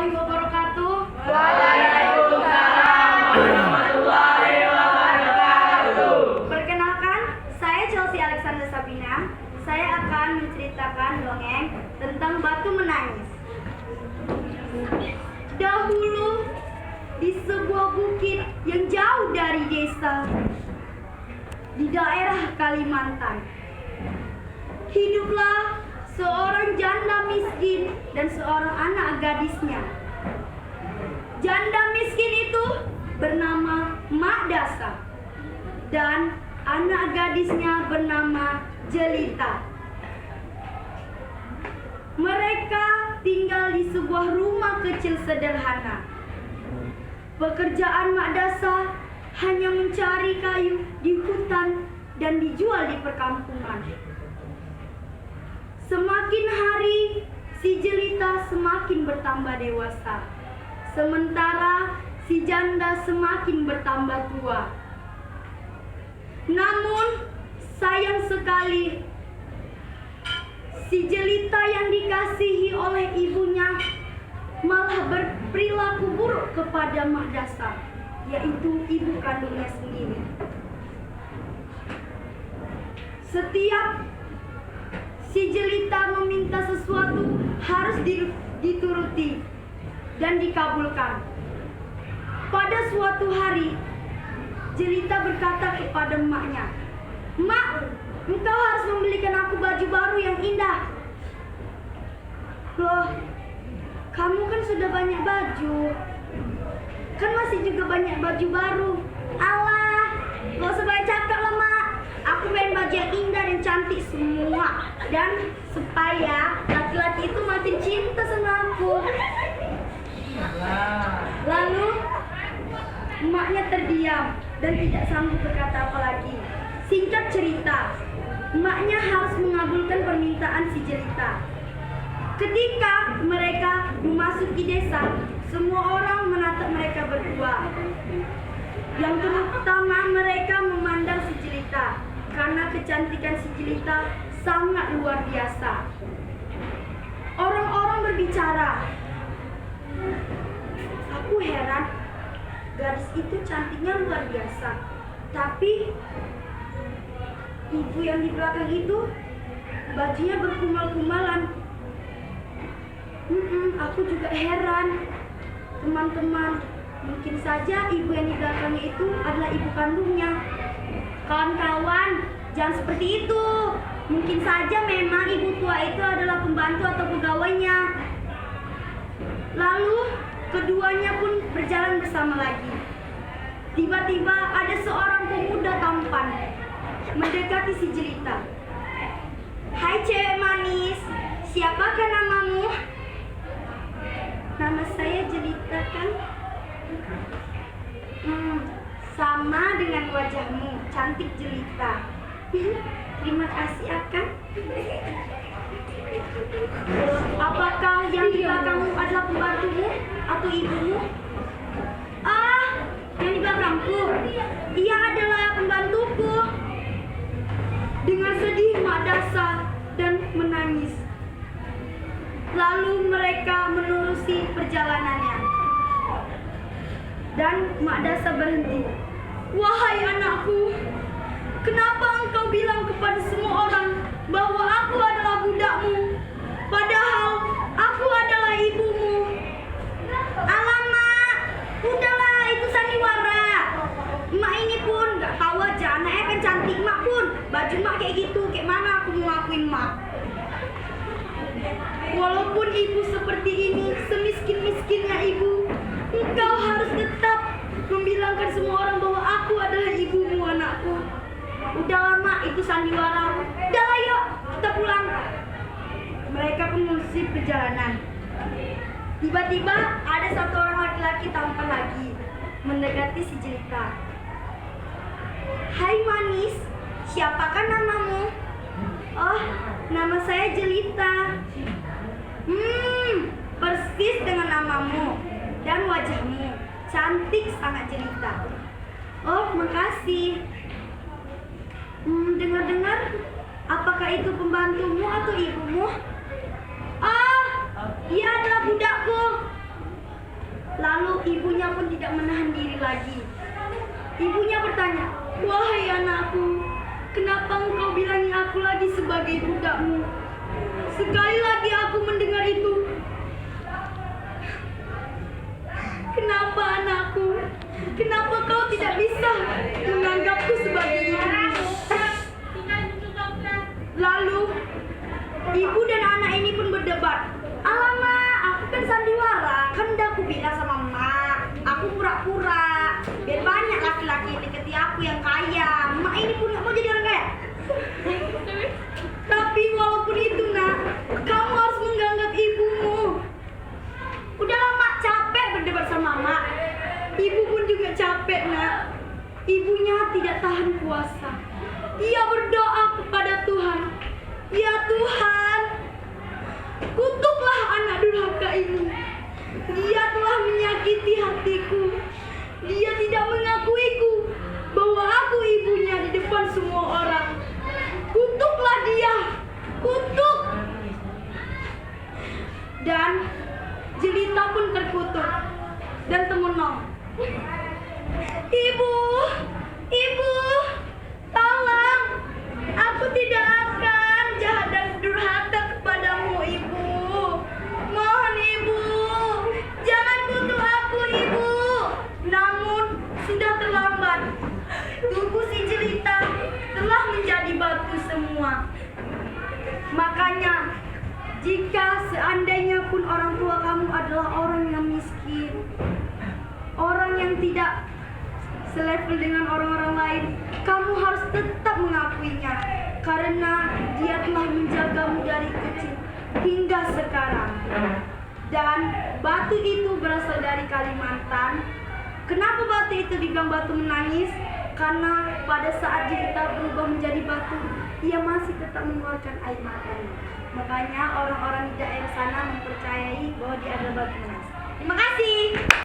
warahmatullahi wabarakatuh. Waalaikumsalam warahmatullahi wabarakatuh. Perkenalkan, saya Chelsea Alexander Sabina. Saya akan menceritakan dongeng tentang batu menangis. Dahulu, di sebuah bukit yang jauh dari desa, di daerah Kalimantan, hiduplah seorang janda miskin dan seorang anak gadisnya. Janda miskin itu bernama Mak Dasa dan anak gadisnya bernama Jelita. Mereka tinggal di sebuah rumah kecil sederhana. Pekerjaan Mak Dasa hanya mencari kayu di hutan dan dijual di perkampungan. Semakin hari, si Jelita semakin bertambah dewasa, sementara si janda semakin bertambah tua. Namun, sayang sekali, si Jelita yang dikasihi oleh ibunya malah berperilaku buruk kepada Mak Dasa, yaitu ibu kandungnya sendiri. Setiap si Jelita meminta sesuatu harus dituruti dan dikabulkan. Pada suatu hari, Jelita berkata kepada emaknya, "Mak, engkau harus membelikan aku baju baru yang indah." "Loh, kamu kan sudah banyak baju. Kan masih juga banyak baju baru." "Alah, gak usah banyak cakap lah, Mak. Aku pengen baju yang indah dan cantik semua. Dan supaya laki-laki itu makin cinta sama aku." Lalu emaknya terdiam dan tidak sanggup berkata apa lagi. Singkat cerita, emaknya harus mengabulkan permintaan si Jelita. Ketika mereka memasuki desa, semua orang menatap mereka berdua. Yang terutama mereka memandang si Jelita karena kecantikan si Jelita sangat luar biasa. Orang-orang berbicara, "Aku heran, gadis itu cantiknya luar biasa. Tapi ibu yang di belakang itu bajunya berkumal-kumalan. Aku juga heran, teman-teman. Mungkin saja ibu yang di belakangnya itu adalah ibu kandungnya." "Kawan-kawan, jangan seperti itu. Mungkin saja memang ibu tua itu adalah pembantu atau pegawainya." Lalu keduanya pun berjalan bersama lagi. Tiba-tiba ada seorang pemuda tampan mendekati si Jelita. "Hai cewek manis, siapakah namamu?" "Nama saya Jelita, kan?" Sama dengan wajahmu, cantik Jelita." "Terima kasih, Akang." "Apakah yang di belakangmu adalah pembantumu atau ibumu?" "Ah, yang di belakangku? Ia adalah pembantuku." Dengan sedih Mak Dasa dan menangis. Lalu mereka menerusi perjalanannya. Dan Mak Dasa berhenti. "Wahai anakku, kenapa engkau bilang kepada semua orang bahwa aku adalah budakmu, padahal aku adalah ibumu?" "Alamak, udahlah, itu sandiwara. Emak ini pun gak tahu aja, anaknya kan cantik. Emak pun, baju emak kayak gitu, kayak mana aku mau ngakuin emak?" "Walaupun ibu seperti ini, semiskin-miskinnya ibu, engkau harus tetap membilangkan semua orang bahwa aku adalah ibumu, anakku. Udahlah Mak, itu sandiwara. Udahlah yuk, kita pulang." Mereka pun menerusi perjalanan. Tiba-tiba ada satu orang laki-laki tampan lagi mendekati si Jelita. "Hai manis, siapakah namamu?" "Oh, nama saya Jelita." Persis dengan namamu dan wajahmu. Cantik sangat Jelita." "Oh, makasih. Dengar-dengar, apakah itu pembantumu atau ibumu?" "Ah, dia adalah budakku." ibunya pun tidak menahan diri lagi. Ibunya bertanya, "Wahai anakku, kenapa engkau bilangi aku lagi sebagai budakmu? Sekali lagi aku mendengar itu. Kenapa anakku? Kenapa kau tidak bisa menganggapku sebagai ibumu?" Lalu ibu dan anak ini pun berdebat. "Alamak, aku kan sandiwara, kan udah aku bilang sama emak, aku pura-pura biar banyak laki-laki yang deketi aku yang kaya. Emak ini pun gak mau jadi orang kaya." "Tapi walaupun itu nak, kamu harus menganggap ibumu." "Udah lama capek berdebat sama emak." Ibu pun juga capek nak. Ibunya tidak tahan puasa. Ia berdoa kepada Tuhan, "Ya Tuhan, kutuklah anak durhaka ini. Dia telah menyakiti hatiku. Dia tidak mengakuiku bahwa aku ibunya di depan semua orang. Kutuklah dia, kutuk." Dan jelita pun terkutuk dan temenong. "Ibu, ibu, tolong, aku tidak akan jahat dan durhaka kepadamu, ibu. Mohon ibu, jangan kutuk aku, ibu." Namun sudah terlambat. Tubuh si jelita telah menjadi batu semua. Makanya, jika seandainya pun orang tua kamu adalah orang yang miskin, orang yang tidak selevel dengan orang-orang lain, kamu harus tetap mengakuinya, karena dia telah menjagamu dari kecil hingga sekarang. Dan batu itu berasal dari Kalimantan. Kenapa batu itu dibilang batu menangis? Karena pada saat jelita berubah menjadi batu, ia masih tetap mengeluarkan air matanya. Makanya orang-orang di daerah sana mempercayai bahwa dia adalah batu menangis. Terima kasih.